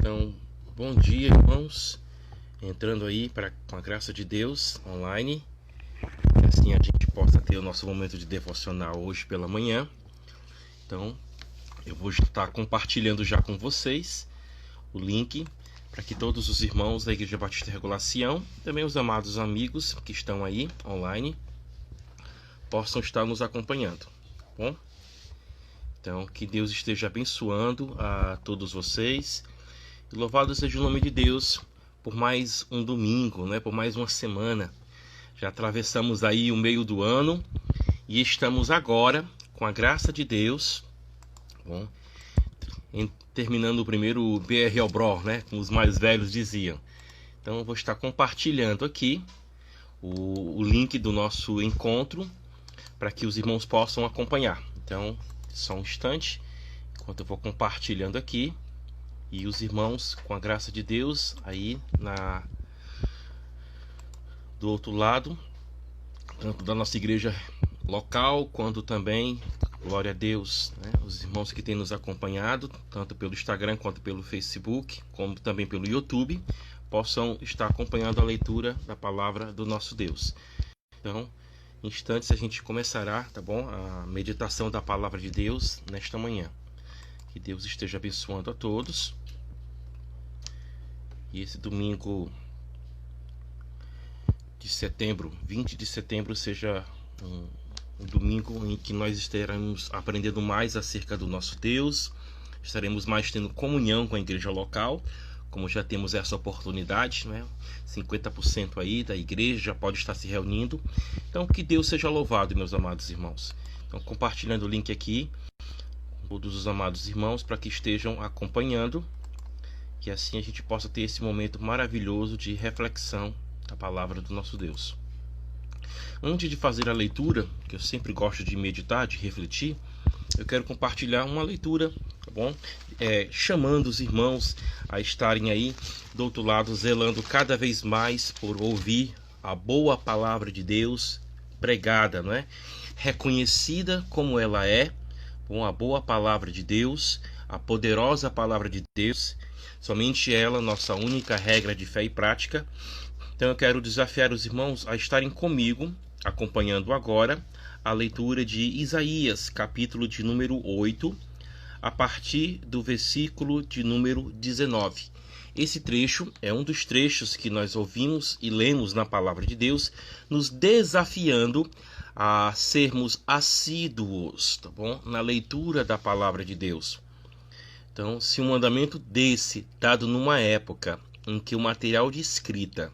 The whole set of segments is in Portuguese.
Então, bom dia, irmãos. Entrando aí com a graça de Deus online, que assim a gente possa ter o nosso momento de devocional hoje pela manhã. Então, eu vou estar compartilhando já com vocês o link para que todos os irmãos da Igreja Batista Regular Sião, também os amados amigos que estão aí online, possam estar nos acompanhando, tá bom? Então, que Deus esteja abençoando a todos vocês. E louvado seja o nome de Deus por mais um domingo, né? Por mais uma semana. Já atravessamos aí o meio do ano e estamos agora, com a graça de Deus, bom, terminando o primeiro BR Obró, né? Como os mais velhos diziam. Então eu vou estar compartilhando aqui o link do nosso encontro para que os irmãos possam acompanhar. Então, só um instante, enquanto eu vou compartilhando aqui. E os irmãos, com a graça de Deus, aí do outro lado, tanto da nossa igreja local, quanto também, glória a Deus, né? Os irmãos que têm nos acompanhado, tanto pelo Instagram, quanto pelo Facebook, como também pelo YouTube, possam estar acompanhando a leitura da palavra do nosso Deus. Então, em instantes a gente começará, tá bom? A meditação da palavra de Deus nesta manhã. Que Deus esteja abençoando a todos. E esse domingo de setembro, 20 de setembro, seja um domingo em que nós estaremos aprendendo mais acerca do nosso Deus. Estaremos mais tendo comunhão com a igreja local, como já temos essa oportunidade, né? 50% aí da igreja já pode estar se reunindo. Então, que Deus seja louvado, meus amados irmãos. Então, compartilhando o link aqui todos os amados irmãos para que estejam acompanhando, que assim a gente possa ter esse momento maravilhoso de reflexão da palavra do nosso Deus. Antes de fazer a leitura, que eu sempre gosto de meditar, de refletir, eu quero compartilhar uma leitura, tá bom? Chamando os irmãos a estarem aí do outro lado, zelando cada vez mais por ouvir a boa palavra de Deus pregada, não é? Reconhecida como ela é, com a boa palavra de Deus, a poderosa palavra de Deus, somente ela, nossa única regra de fé e prática. Então eu quero desafiar os irmãos a estarem comigo, acompanhando agora a leitura de Isaías, capítulo de número 8, a partir do versículo de número 19. Esse trecho é um dos trechos que nós ouvimos e lemos na palavra de Deus, nos desafiando a sermos assíduos, tá bom? Na leitura da palavra de Deus. Então, se um mandamento desse, dado numa época em que o material de escrita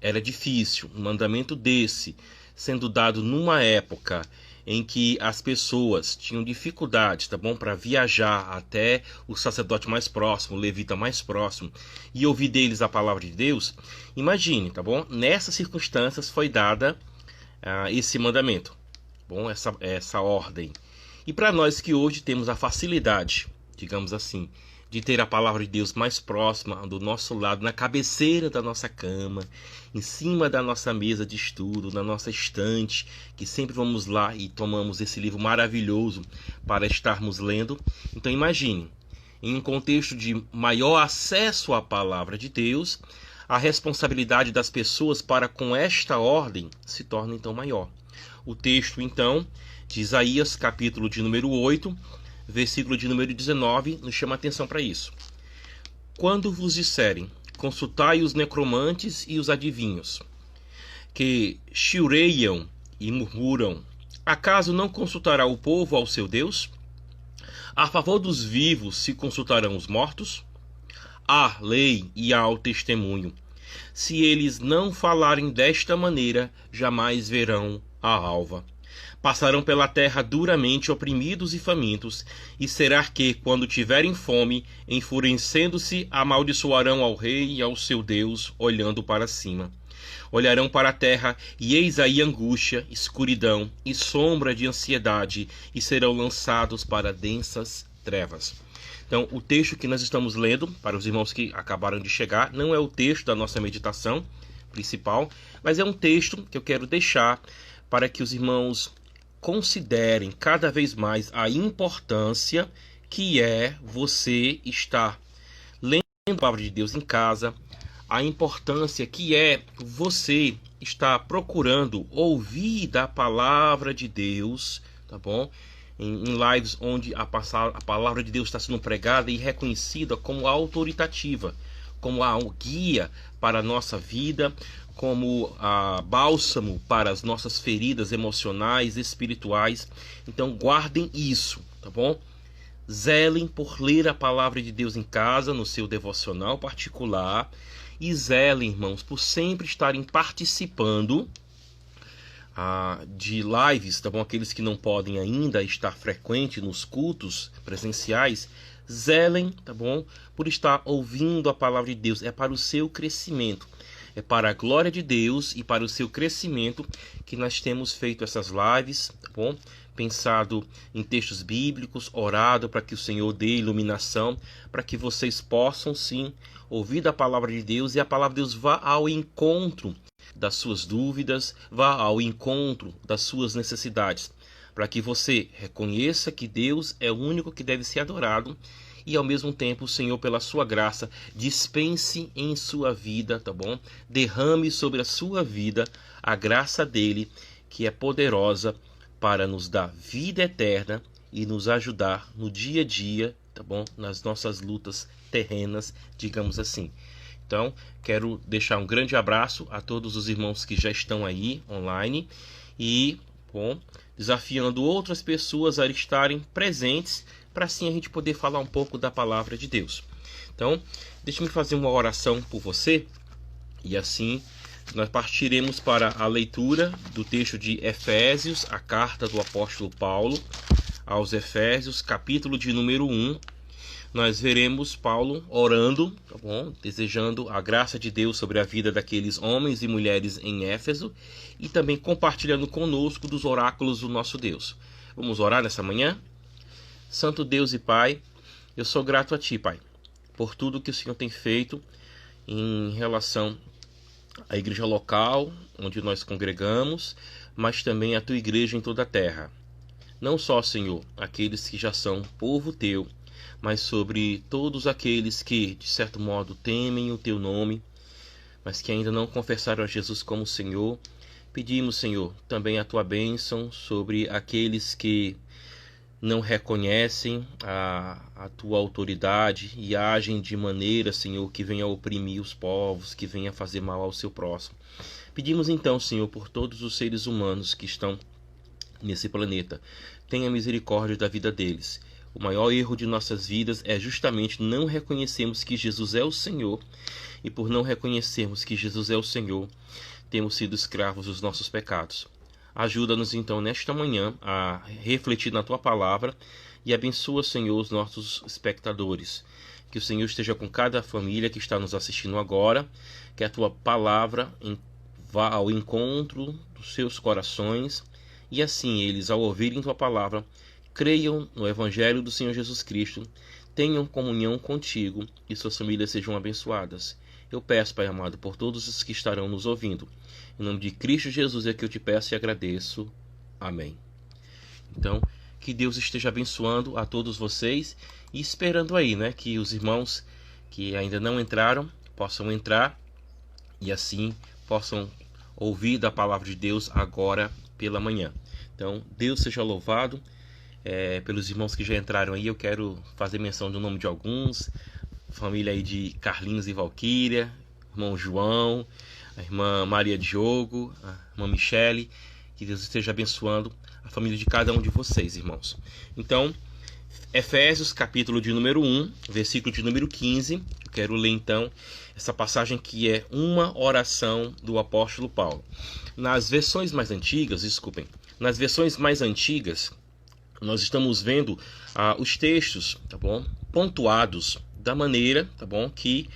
era difícil, um mandamento desse, sendo dado numa época em que as pessoas tinham dificuldade, tá bom, para viajar até o sacerdote mais próximo, o levita mais próximo, e ouvir deles a palavra de Deus, imagine, tá bom? Nessas circunstâncias foi dada esse mandamento, bom, essa ordem. E para nós que hoje temos a facilidade, digamos assim, de ter a palavra de Deus mais próxima do nosso lado, na cabeceira da nossa cama, em cima da nossa mesa de estudo, na nossa estante, que sempre vamos lá e tomamos esse livro maravilhoso para estarmos lendo. Então imagine, em um contexto de maior acesso à palavra de Deus, a responsabilidade das pessoas para com esta ordem se torna então maior. O texto então de Isaías, capítulo de número 8, versículo de número 19, nos chama a atenção para isso. Quando vos disserem, consultai os necromantes e os adivinhos, que chiureiam e murmuram, acaso não consultará o povo ao seu Deus? A favor dos vivos se consultarão os mortos? Há lei e há o testemunho. Se eles não falarem desta maneira, jamais verão a alva. Passarão pela terra duramente oprimidos e famintos, e será que, quando tiverem fome, enfurecendo-se, amaldiçoarão ao rei e ao seu Deus, olhando para cima. Olharão para a terra, e eis aí angústia, escuridão e sombra de ansiedade, e serão lançados para densas trevas. Então, o texto que nós estamos lendo, para os irmãos que acabaram de chegar, não é o texto da nossa meditação principal, mas é um texto que eu quero deixar para que os irmãos considerem cada vez mais a importância que é você estar lendo a palavra de Deus em casa, a importância que é você estar procurando ouvir da palavra de Deus, tá bom? Em lives onde a palavra de Deus está sendo pregada e reconhecida como autoritativa, como a guia para a nossa vida, como a bálsamo para as nossas feridas emocionais, espirituais. Então guardem isso, tá bom? Zelem por ler a palavra de Deus em casa, no seu devocional particular, e zelem, irmãos, por sempre estarem participando de lives, tá bom? Aqueles que não podem ainda estar frequente nos cultos presenciais, zelem, tá bom? Por estar ouvindo a palavra de Deus. É para o seu crescimento, é para a glória de Deus e para o seu crescimento que nós temos feito essas lives, tá bom? Pensado em textos bíblicos, orado para que o Senhor dê iluminação, para que vocês possam sim ouvir da palavra de Deus e a palavra de Deus vá ao encontro das suas dúvidas, vá ao encontro das suas necessidades, para que você reconheça que Deus é o único que deve ser adorado e ao mesmo tempo o Senhor, pela sua graça, dispense em sua vida, tá bom? Derrame sobre a sua vida a graça dele, que é poderosa para nos dar vida eterna e nos ajudar no dia a dia, tá bom? Nas nossas lutas terrenas, digamos assim. Então, quero deixar um grande abraço a todos os irmãos que já estão aí online e, bom, desafiando outras pessoas a estarem presentes para assim a gente poder falar um pouco da palavra de Deus. Então, deixe-me fazer uma oração por você e assim nós partiremos para a leitura do texto de Efésios, a carta do apóstolo Paulo aos Efésios, capítulo de número 1. Nós veremos Paulo orando, tá bom? Desejando a graça de Deus sobre a vida daqueles homens e mulheres em Éfeso e também compartilhando conosco dos oráculos do nosso Deus. Vamos orar nessa manhã? Santo Deus e Pai, eu sou grato a Ti, Pai, por tudo que o Senhor tem feito em relação à igreja local, onde nós congregamos, mas também a Tua igreja em toda a terra. Não só, Senhor, aqueles que já são povo Teu, mas sobre todos aqueles que, de certo modo, temem o Teu nome, mas que ainda não confessaram a Jesus como Senhor. Pedimos, Senhor, também a Tua bênção sobre aqueles que não reconhecem a Tua autoridade e agem de maneira, Senhor, que venha oprimir os povos, que venha fazer mal ao seu próximo. Pedimos então, Senhor, por todos os seres humanos que estão nesse planeta. Tenha misericórdia da vida deles. O maior erro de nossas vidas é justamente não reconhecermos que Jesus é o Senhor, e por não reconhecermos que Jesus é o Senhor, temos sido escravos dos nossos pecados. Ajuda-nos então nesta manhã a refletir na Tua palavra e abençoa, Senhor, os nossos espectadores. Que o Senhor esteja com cada família que está nos assistindo agora, que a Tua palavra vá ao encontro dos seus corações e assim eles, ao ouvirem Tua palavra, creiam no Evangelho do Senhor Jesus Cristo, tenham comunhão contigo e suas famílias sejam abençoadas. Eu peço, Pai amado, por todos os que estarão nos ouvindo. Em nome de Cristo Jesus é que eu te peço e agradeço. Amém. Então, que Deus esteja abençoando a todos vocês e esperando aí, né, que os irmãos que ainda não entraram possam entrar e assim possam ouvir da palavra de Deus agora pela manhã. Então, Deus seja louvado. Pelos irmãos que já entraram aí, eu quero fazer menção do nome de alguns. Família aí de Carlinhos e Valquíria, irmão João, a irmã Maria Diogo, a irmã Michele. Que Deus esteja abençoando a família de cada um de vocês, irmãos. Então, Efésios, capítulo de número 1, versículo de número 15. Eu quero ler então essa passagem que é uma oração do apóstolo Paulo. Nas versões mais antigas, nós estamos vendo os textos, tá bom, pontuados da maneira, tá bom, que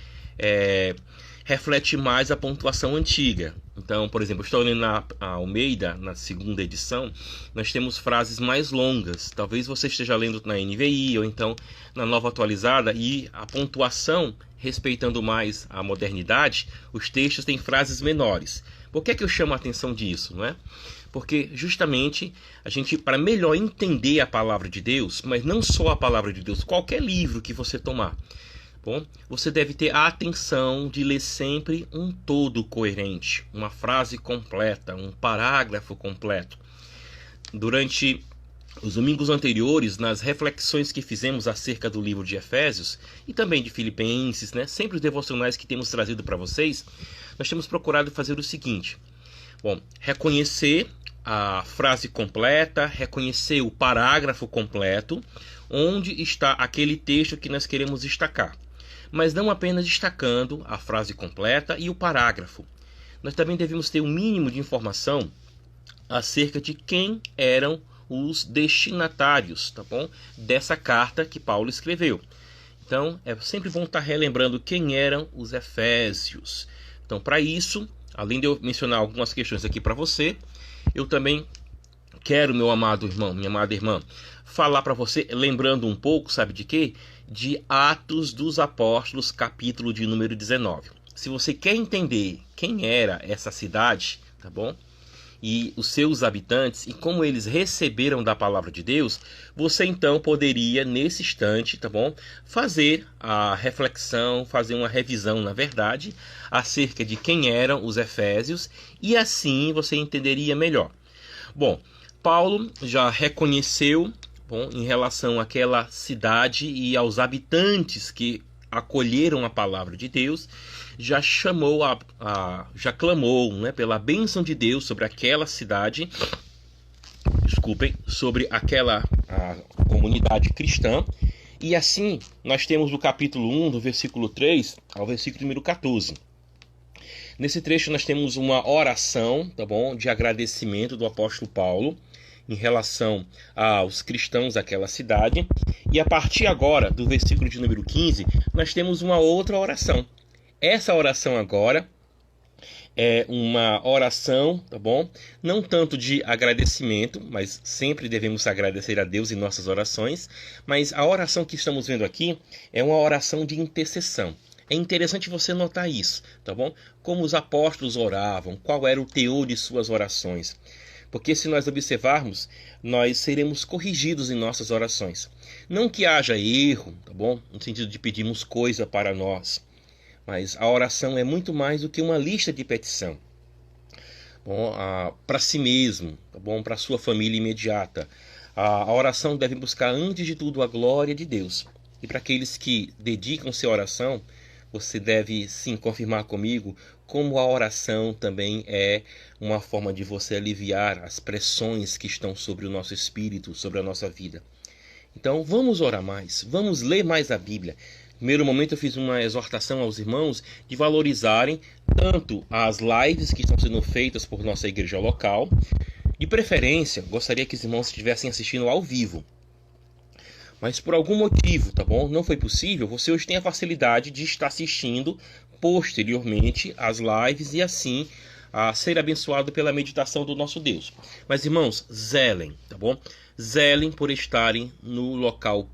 reflete mais a pontuação antiga. Então, por exemplo, eu estou lendo na Almeida, na segunda edição, nós temos frases mais longas. Talvez você esteja lendo na NVI ou então na nova atualizada e a pontuação, respeitando mais a modernidade, os textos têm frases menores. Por que eu chamo a atenção disso, não é? Porque justamente a gente, para melhor entender a palavra de Deus, mas não só a palavra de Deus, qualquer livro que você tomar, Bom, você deve ter a atenção de ler sempre um todo coerente, uma frase completa, um parágrafo completo. Durante os domingos anteriores, nas reflexões que fizemos acerca do livro de Efésios e também de Filipenses, sempre os devocionais que temos trazido para vocês, nós temos procurado fazer o seguinte: reconhecer a frase completa, reconhecer o parágrafo completo, onde está aquele texto que nós queremos destacar. Mas não apenas destacando a frase completa e o parágrafo. Nós também devemos ter um mínimo de informação acerca de quem eram os destinatários, tá bom? Dessa carta que Paulo escreveu. Então, é sempre bom estar relembrando quem eram os efésios. Então, para isso, além de eu mencionar algumas questões aqui para você, eu também quero, meu amado irmão, minha amada irmã, falar para você, lembrando um pouco, sabe de quê? De Atos dos Apóstolos, capítulo de número 19. Se você quer entender quem era essa cidade, tá bom? E os seus habitantes e como eles receberam da palavra de Deus, você então poderia, nesse instante, tá bom? Fazer a reflexão, fazer uma revisão, na verdade, acerca de quem eram os efésios, e assim você entenderia melhor. Bom, Paulo já reconheceu, em relação àquela cidade e aos habitantes que acolheram a palavra de Deus, já chamou, já clamou, pela bênção de Deus sobre aquela cidade, sobre aquela comunidade cristã. E assim, nós temos do capítulo 1, do versículo 3 ao versículo número 14. Nesse trecho nós temos uma oração, tá bom, de agradecimento do apóstolo Paulo em relação aos cristãos daquela cidade. E a partir agora, do versículo de número 15, nós temos uma outra oração. Essa oração agora é uma oração, tá bom? Não tanto de agradecimento, mas sempre devemos agradecer a Deus em nossas orações. Mas a oração que estamos vendo aqui é uma oração de intercessão. É interessante você notar isso, tá bom? Como os apóstolos oravam, qual era o teor de suas orações. Porque se nós observarmos, nós seremos corrigidos em nossas orações. Não que haja erro, tá bom? No sentido de pedirmos coisa para nós. Mas a oração é muito mais do que uma lista de petição. Para si mesmo, tá bom? Para a sua família imediata. A oração deve buscar, antes de tudo, a glória de Deus. E para aqueles que dedicam-se à oração, você deve sim confirmar comigo como a oração também é uma forma de você aliviar as pressões que estão sobre o nosso espírito, sobre a nossa vida. Então vamos orar mais, vamos ler mais a Bíblia. No primeiro momento eu fiz uma exortação aos irmãos de valorizarem tanto as lives que estão sendo feitas por nossa igreja local. De preferência, gostaria que os irmãos estivessem assistindo ao vivo. Mas por algum motivo, tá bom? Não foi possível, você hoje tem a facilidade de estar assistindo posteriormente as lives e assim a ser abençoado pela meditação do nosso Deus. Mas irmãos, zelem, tá bom? Zelem por estarem no local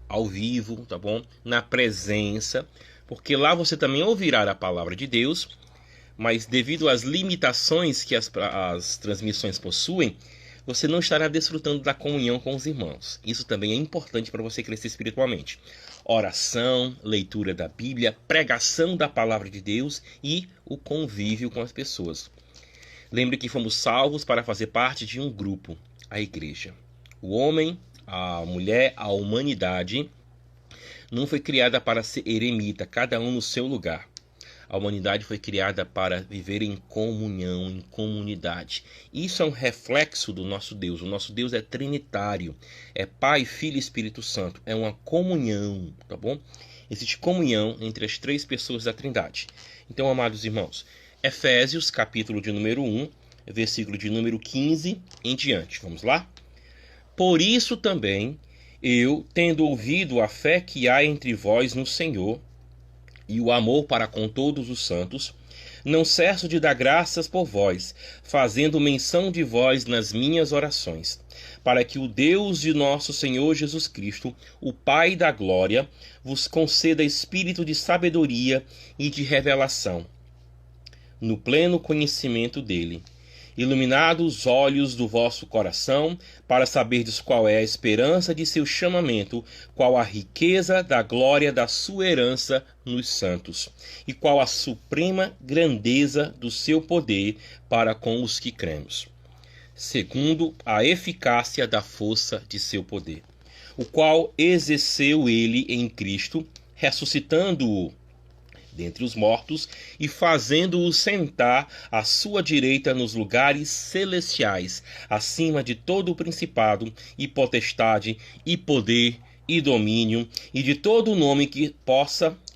ao vivo, tá bom? Na presença, porque lá você também ouvirá a palavra de Deus, mas devido às limitações que as transmissões possuem, você não estará desfrutando da comunhão com os irmãos. Isso também é importante para você crescer espiritualmente. Oração, leitura da Bíblia, pregação da palavra de Deus e o convívio com as pessoas. Lembre que fomos salvos para fazer parte de um grupo, a igreja. O homem, a mulher, a humanidade não foi criada para ser eremita, cada um no seu lugar. A humanidade foi criada para viver em comunhão, em comunidade. Isso é um reflexo do nosso Deus. O nosso Deus é trinitário. É Pai, Filho e Espírito Santo. É uma comunhão, tá bom? Existe comunhão entre as três pessoas da Trindade. Então, amados irmãos, Efésios, capítulo de número 1, versículo de número 15 em diante. Vamos lá? Por isso também, eu, tendo ouvido a fé que há entre vós no Senhor, e o amor para com todos os santos, não cesso de dar graças por vós, fazendo menção de vós nas minhas orações, para que o Deus de nosso Senhor Jesus Cristo, o Pai da glória, vos conceda espírito de sabedoria e de revelação, no pleno conhecimento dele, iluminados os olhos do vosso coração, para saberdes qual é a esperança de seu chamamento, qual a riqueza da glória da sua herança nos santos, e qual a suprema grandeza do seu poder para com os que cremos, segundo a eficácia da força de seu poder, o qual exerceu ele em Cristo, ressuscitando-o dentre os mortos e fazendo-o sentar à sua direita nos lugares celestiais, acima de todo o principado e potestade e poder e domínio e de todo o nome que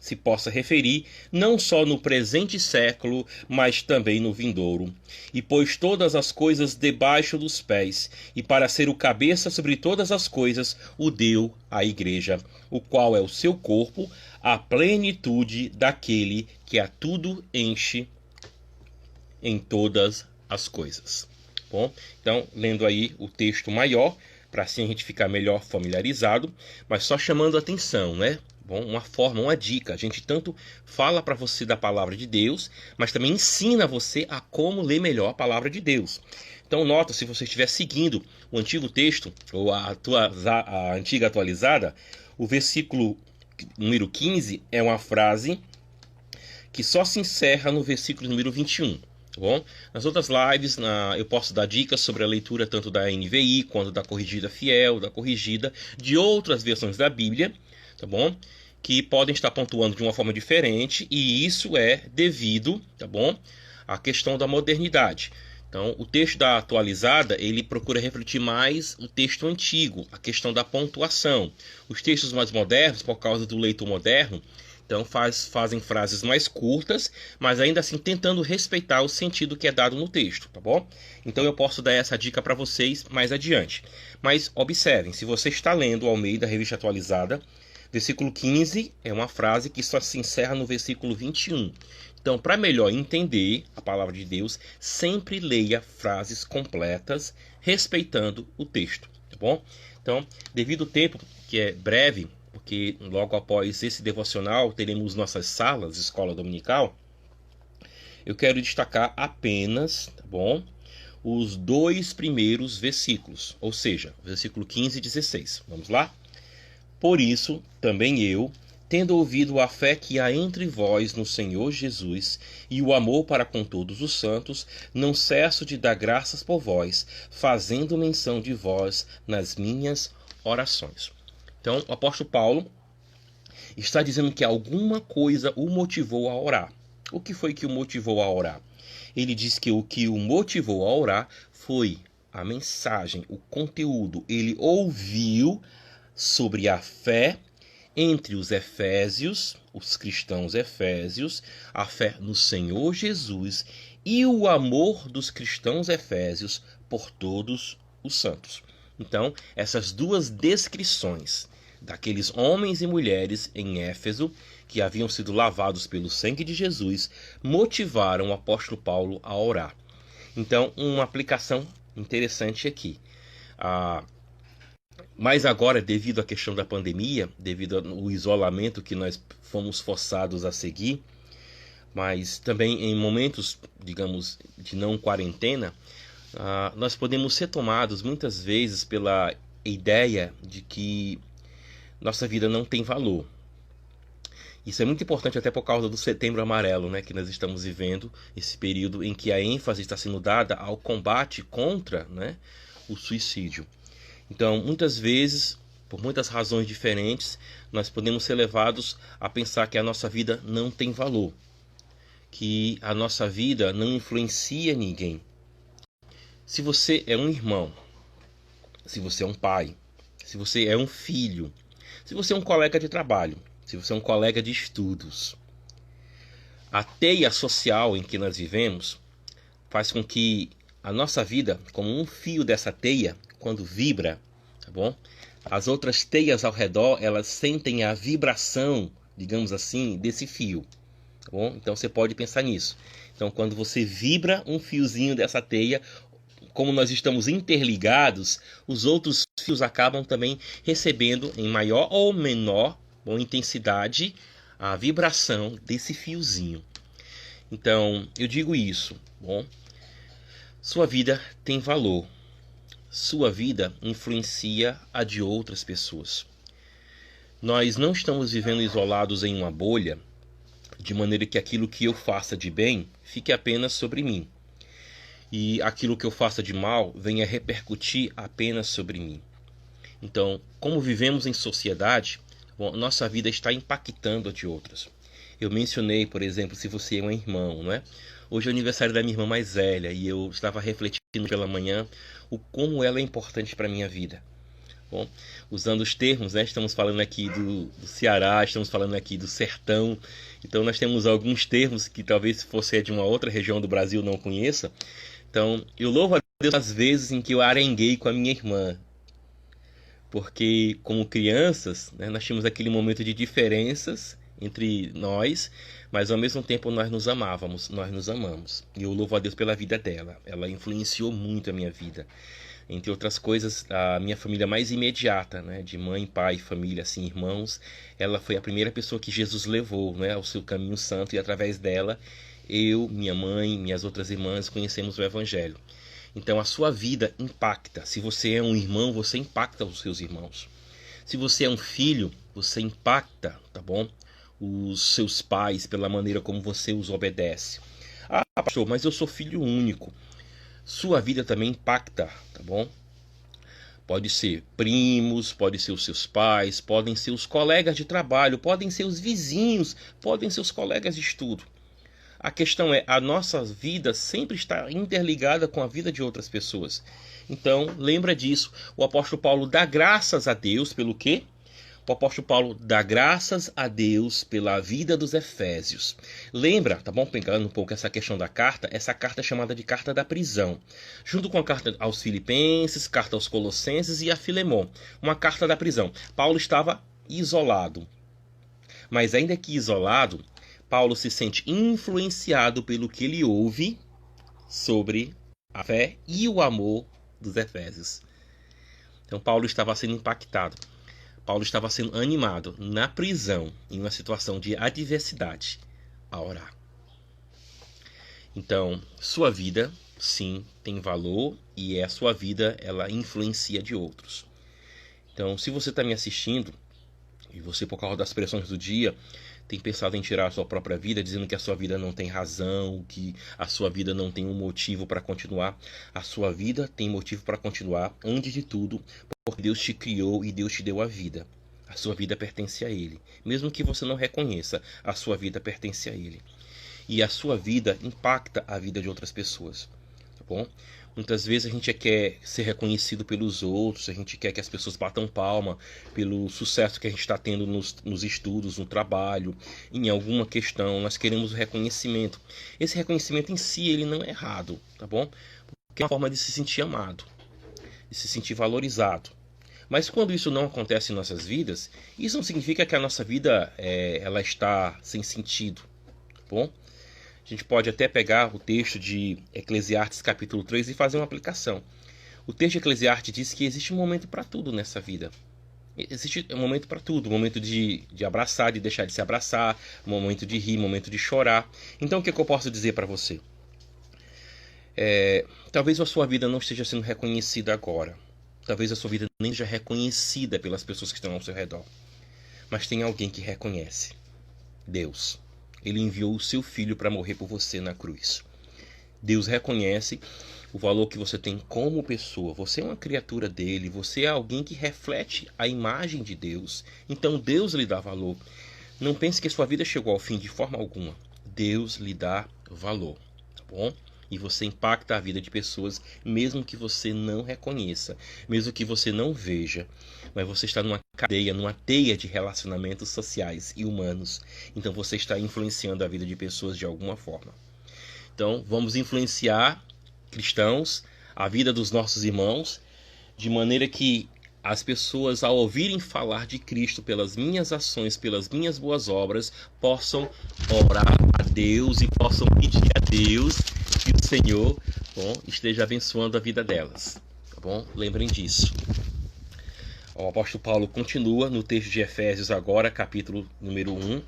se possa referir, não só no presente século, mas também no vindouro. E pôs todas as coisas debaixo dos pés, e para ser o cabeça sobre todas as coisas, o deu à igreja, o qual é o seu corpo, a plenitude daquele que a tudo enche em todas as coisas. Bom, então, lendo aí o texto maior, para assim a gente ficar melhor familiarizado, mas só chamando a atenção, né? Bom, uma dica. A gente tanto fala para você da palavra de Deus, mas também ensina você a como ler melhor a palavra de Deus. Então nota, se você estiver seguindo o antigo texto, ou a antiga atualizada, o versículo número 15 é uma frase que só se encerra no versículo número 21. Tá bom? Nas outras lives eu posso dar dicas sobre a leitura tanto da NVI quanto da corrigida fiel, da corrigida, de outras versões da Bíblia, tá bom? Que podem estar pontuando de uma forma diferente, e isso é devido, tá bom, à questão da modernidade. Então, o texto da atualizada, ele procura refletir mais o texto antigo, a questão da pontuação. Os textos mais modernos, por causa do leitor moderno, então fazem frases mais curtas, mas ainda assim tentando respeitar o sentido que é dado no texto, tá bom? Então eu posso dar essa dica para vocês mais adiante. Mas observem, se você está lendo o Almeida, Revista Atualizada, versículo 15 é uma frase que só se encerra no versículo 21. Então, para melhor entender a palavra de Deus, sempre leia frases completas, respeitando o texto, tá bom? Então, devido ao tempo, que é breve, porque logo após esse devocional teremos nossas salas de escola dominical, eu quero destacar apenas, tá bom, os 2 primeiros versículos, ou seja, versículo 15 e 16. Vamos lá? Por isso, também eu, tendo ouvido a fé que há entre vós no Senhor Jesus e o amor para com todos os santos, não cesso de dar graças por vós, fazendo menção de vós nas minhas orações. Então, o apóstolo Paulo está dizendo que alguma coisa o motivou a orar. O que foi que o motivou a orar? Ele diz que o que o motivou a orar foi a mensagem, o conteúdo. Ele ouviu sobre a fé entre os efésios, os cristãos efésios, a fé no Senhor Jesus e o amor dos cristãos efésios por todos os santos. Então, essas duas descrições daqueles homens e mulheres em Éfeso que haviam sido lavados pelo sangue de Jesus motivaram o apóstolo Paulo a orar. Então, uma aplicação interessante aqui. Mas agora, devido à questão da pandemia, devido ao isolamento que nós fomos forçados a seguir, mas também em momentos, digamos, de não quarentena, nós podemos ser tomados muitas vezes pela ideia de que nossa vida não tem valor. Isso é muito importante até por causa do Setembro Amarelo, né, que nós estamos vivendo, esse período em que a ênfase está sendo dada ao combate contra, né, o suicídio. Então, muitas vezes, por muitas razões diferentes, nós podemos ser levados a pensar que a nossa vida não tem valor, que a nossa vida não influencia ninguém. Se você é um irmão, se você é um pai, se você é um filho, se você é um colega de trabalho, se você é um colega de estudos, a teia social em que nós vivemos faz com que a nossa vida, como um fio dessa teia, quando vibra, tá bom? As outras teias ao redor, elas sentem a vibração, digamos assim, desse fio, tá bom? Então você pode pensar nisso. Então, quando você vibra um fiozinho dessa teia, como nós estamos interligados, os outros fios acabam também recebendo em maior ou menor intensidade a vibração desse fiozinho. Então, eu digo isso, bom? Sua vida tem valor. Sua vida influencia a de outras pessoas. Nós não estamos vivendo isolados em uma bolha, de maneira que aquilo que eu faça de bem fique apenas sobre mim, e aquilo que eu faça de mal venha repercutir apenas sobre mim. Então, como vivemos em sociedade, nossa vida está impactando a de outras. Eu mencionei, por exemplo, se você é um irmão, não é? Hoje é o aniversário da minha irmã mais velha e eu estava refletindo pela manhã o como ela é importante para a minha vida. Bom, usando os termos, né? Estamos falando aqui do Ceará, estamos falando aqui do sertão. Então nós temos alguns termos que talvez se você é de uma outra região do Brasil não conheça. Então eu louvo a Deus as vezes em que eu arenguei com a minha irmã. Porque como crianças, né, nós tínhamos aquele momento de diferenças entre nós, mas ao mesmo tempo nós nos amávamos, nós nos amamos. E eu louvo a Deus pela vida dela. Ela influenciou muito a minha vida. Entre outras coisas, a minha família mais imediata, né, de mãe, pai, família, assim, irmãos, ela foi a primeira pessoa que Jesus levou, né, ao seu caminho santo, e através dela, eu, minha mãe, minhas outras irmãs conhecemos o Evangelho. Então a sua vida impacta. Se você é um irmão, você impacta os seus irmãos. Se você é um filho, você impacta, tá bom? Os seus pais pela maneira como você os obedece. Ah, pastor, mas eu sou filho único. Sua vida também impacta, tá bom? Pode ser primos, pode ser os seus pais, podem ser os colegas de trabalho, podem ser os vizinhos, podem ser os colegas de estudo. A questão é, a nossa vida sempre está interligada com a vida de outras pessoas. Então, lembra disso. O apóstolo Paulo dá graças a Deus pelo quê? O apóstolo Paulo dá graças a Deus pela vida dos Efésios. Lembra, tá bom? Pegando um pouco essa questão da carta, essa carta é chamada de carta da prisão. Junto com a carta aos Filipenses, carta aos Colossenses e a Filemon. Uma carta da prisão. Paulo estava isolado. Mas ainda que isolado, Paulo se sente influenciado pelo que ele ouve sobre a fé e o amor dos Efésios. Então Paulo estava sendo impactado. Paulo estava sendo animado na prisão, em uma situação de adversidade, a orar. Então, sua vida, sim, tem valor e a sua vida, ela influencia de outros. Então, se você está me assistindo e você, por causa das pressões do dia, tem pensado em tirar a sua própria vida, dizendo que a sua vida não tem razão, que a sua vida não tem um motivo para continuar. A sua vida tem motivo para continuar, antes de tudo, porque Deus te criou e Deus te deu a vida. A sua vida pertence a Ele. Mesmo que você não reconheça, a sua vida pertence a Ele. E a sua vida impacta a vida de outras pessoas. Tá bom? Muitas vezes a gente quer ser reconhecido pelos outros, a gente quer que as pessoas batam palma pelo sucesso que a gente está tendo nos estudos, no trabalho, em alguma questão. Nós queremos o reconhecimento. Esse reconhecimento em si, ele não é errado, tá bom? Porque é uma forma de se sentir amado, de se sentir valorizado. Mas quando isso não acontece em nossas vidas, isso não significa que a nossa vida ela está sem sentido, tá bom? A gente pode até pegar o texto de Eclesiastes capítulo 3 e fazer uma aplicação. O texto de Eclesiastes diz que existe um momento para tudo nessa vida. Existe um momento para tudo. Um momento de abraçar, de deixar de se abraçar. Um momento de rir, um momento de chorar. Então o que eu posso dizer para você? Talvez a sua vida não esteja sendo reconhecida agora. Talvez a sua vida nem seja reconhecida pelas pessoas que estão ao seu redor. Mas tem alguém que reconhece. Deus. Ele enviou o seu filho para morrer por você na cruz. Deus reconhece o valor que você tem como pessoa. Você é uma criatura dele, você é alguém que reflete a imagem de Deus. Então Deus lhe dá valor. Não pense que sua vida chegou ao fim de forma alguma. Deus lhe dá valor, tá bom? E você impacta a vida de pessoas, mesmo que você não reconheça, mesmo que você não veja. Mas você está numa cadeia, numa teia de relacionamentos sociais e humanos. Então você está influenciando a vida de pessoas de alguma forma. Então vamos influenciar cristãos, a vida dos nossos irmãos, de maneira que as pessoas, ao ouvirem falar de Cristo pelas minhas ações, pelas minhas boas obras, possam orar a Deus e possam pedir a Deus que o Senhor, esteja abençoando a vida delas. Tá bom? Lembrem disso. O apóstolo Paulo continua no texto de Efésios agora, capítulo número 1,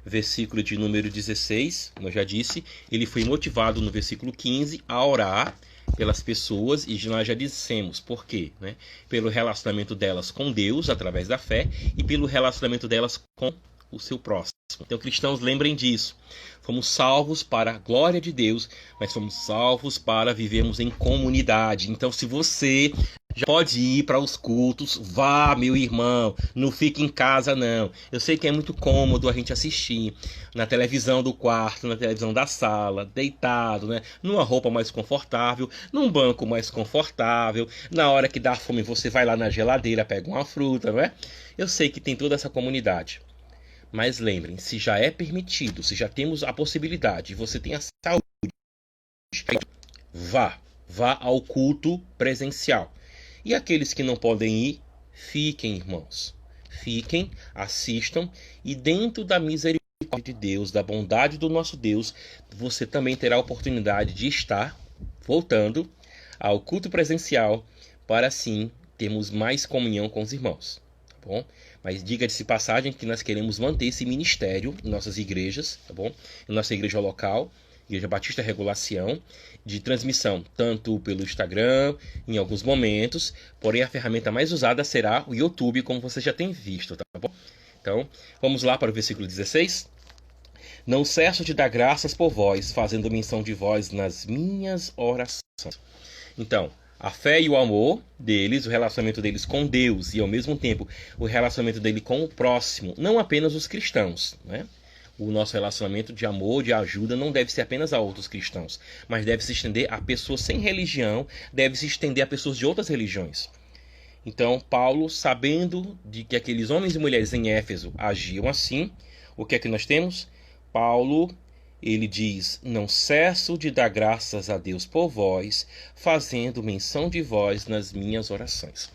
versículo de número 16. Como eu já disse, ele foi motivado no versículo 15 a orar pelas pessoas, e nós já dissemos por quê, né? Pelo relacionamento delas com Deus, através da fé, e pelo relacionamento delas com o seu próximo. Então, cristãos, lembrem disso. Fomos salvos para a glória de Deus, mas fomos salvos para vivermos em comunidade. Então, se você já pode ir para os cultos, vá, meu irmão, não fique em casa, não. Eu sei que é muito cômodo a gente assistir na televisão do quarto, na televisão da sala, deitado, né? Numa roupa mais confortável, num banco mais confortável. Na hora que dá fome, você vai lá na geladeira, pega uma fruta, não é? Eu sei que tem toda essa comunidade. Mas lembrem, se já é permitido, se já temos a possibilidade, você tem a saúde, vá ao culto presencial. E aqueles que não podem ir, fiquem, irmãos. Fiquem, assistam, e dentro da misericórdia de Deus, da bondade do nosso Deus, você também terá a oportunidade de estar voltando ao culto presencial, para assim termos mais comunhão com os irmãos. Tá bom? Mas diga-se passagem que nós queremos manter esse ministério em nossas igrejas, tá bom? Em nossa igreja local, Igreja Batista Regulação, de transmissão tanto pelo Instagram, em alguns momentos, porém a ferramenta mais usada será o YouTube, como você já tem visto, tá bom? Então, vamos lá para o versículo 16. Não cesso de dar graças por vós, fazendo menção de vós nas minhas orações. Então, a fé e o amor deles, o relacionamento deles com Deus e ao mesmo tempo o relacionamento dele com o próximo, não apenas os cristãos, né? O nosso relacionamento de amor, de ajuda, não deve ser apenas a outros cristãos, mas deve se estender a pessoas sem religião, deve se estender a pessoas de outras religiões. Então, Paulo, sabendo de que aqueles homens e mulheres em Éfeso agiam assim, o que é que nós temos? Paulo, ele diz: não cesso de dar graças a Deus por vós, fazendo menção de vós nas minhas orações.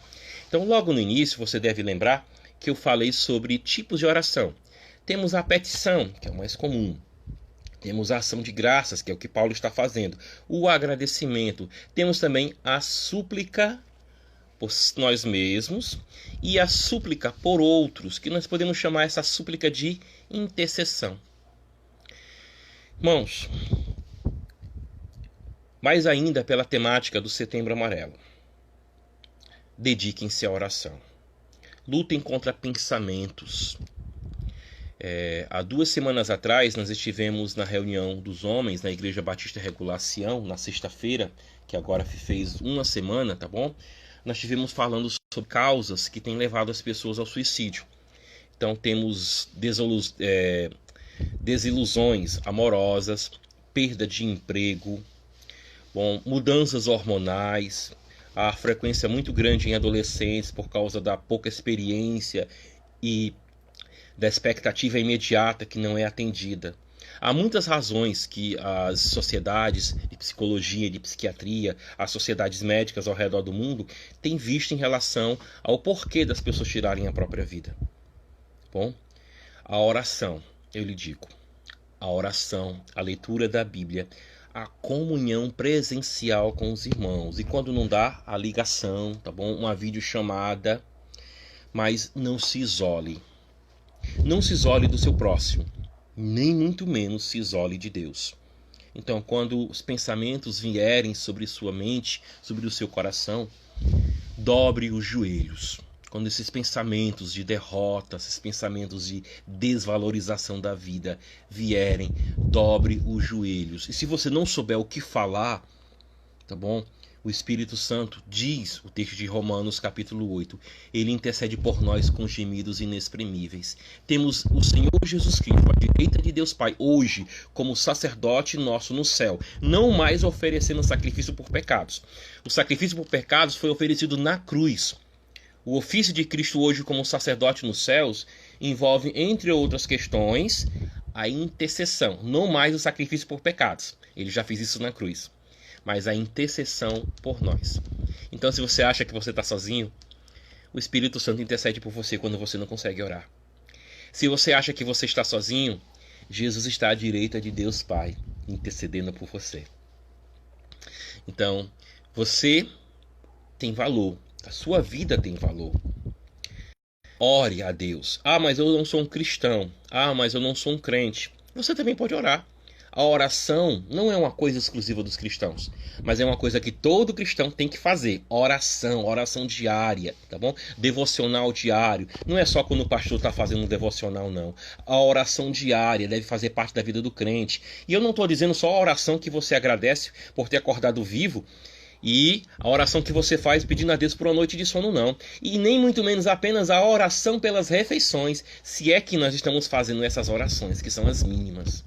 Então, logo no início, você deve lembrar que eu falei sobre tipos de oração. Temos a petição, que é o mais comum. Temos a ação de graças, que é o que Paulo está fazendo. O agradecimento. Temos também a súplica por nós mesmos e a súplica por outros, que nós podemos chamar essa súplica de intercessão. Irmãos, mais ainda pela temática do Setembro Amarelo. Dediquem-se à oração. Lutem contra pensamentos. Há 2 semanas atrás, nós estivemos na reunião dos homens na Igreja Batista Regulação, na sexta-feira, que agora fez 1 semana, tá bom? Nós estivemos falando sobre causas que têm levado as pessoas ao suicídio. Então, temos desilusões amorosas, perda de emprego, mudanças hormonais, a frequência muito grande em adolescentes por causa da pouca experiência e da expectativa imediata que não é atendida. Há muitas razões que as sociedades de psicologia e de psiquiatria, as sociedades médicas ao redor do mundo, têm visto em relação ao porquê das pessoas tirarem a própria vida. Bom, a oração, eu lhe digo, a oração, a leitura da Bíblia, a comunhão presencial com os irmãos. E quando não dá, a ligação, tá bom? Uma videochamada, mas não se isole. Não se isole do seu próximo, nem muito menos se isole de Deus. Então, quando os pensamentos vierem sobre sua mente, sobre o seu coração, dobre os joelhos. Quando esses pensamentos de derrota, esses pensamentos de desvalorização da vida vierem, dobre os joelhos. E se você não souber o que falar, tá bom? O Espírito Santo diz, o texto de Romanos capítulo 8, ele intercede por nós com gemidos inexprimíveis. Temos o Senhor Jesus Cristo, à direita de Deus Pai, hoje, como sacerdote nosso no céu, não mais oferecendo sacrifício por pecados. O sacrifício por pecados foi oferecido na cruz. O ofício de Cristo hoje como sacerdote nos céus envolve, entre outras questões, a intercessão, não mais o sacrifício por pecados. Ele já fez isso na cruz. Mas a intercessão por nós. Então, se você acha que você está sozinho, o Espírito Santo intercede por você quando você não consegue orar. Se você acha que você está sozinho, Jesus está à direita de Deus Pai, intercedendo por você. Então, você tem valor, a sua vida tem valor. Ore a Deus. Ah, mas eu não sou um cristão. Ah, mas eu não sou um crente. Você também pode orar. A oração não é uma coisa exclusiva dos cristãos, mas é uma coisa que todo cristão tem que fazer. Oração, oração diária, tá bom? Devocional diário. Não é só quando o pastor está fazendo um devocional, não. A oração diária deve fazer parte da vida do crente. E eu não estou dizendo só a oração que você agradece por ter acordado vivo e a oração que você faz pedindo a Deus por uma noite de sono, não. E nem muito menos apenas a oração pelas refeições, se é que nós estamos fazendo essas orações, que são as mínimas.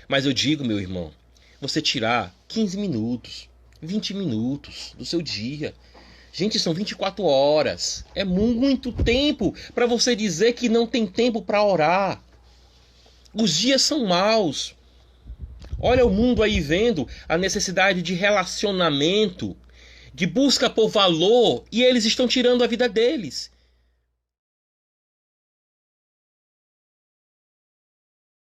Mas eu digo, meu irmão, você tirar 15 minutos, 20 minutos do seu dia. Gente, são 24 horas. É muito tempo para você dizer que não tem tempo para orar. Os dias são maus. Olha o mundo aí vendo a necessidade de relacionamento, de busca por valor, e eles estão tirando a vida deles.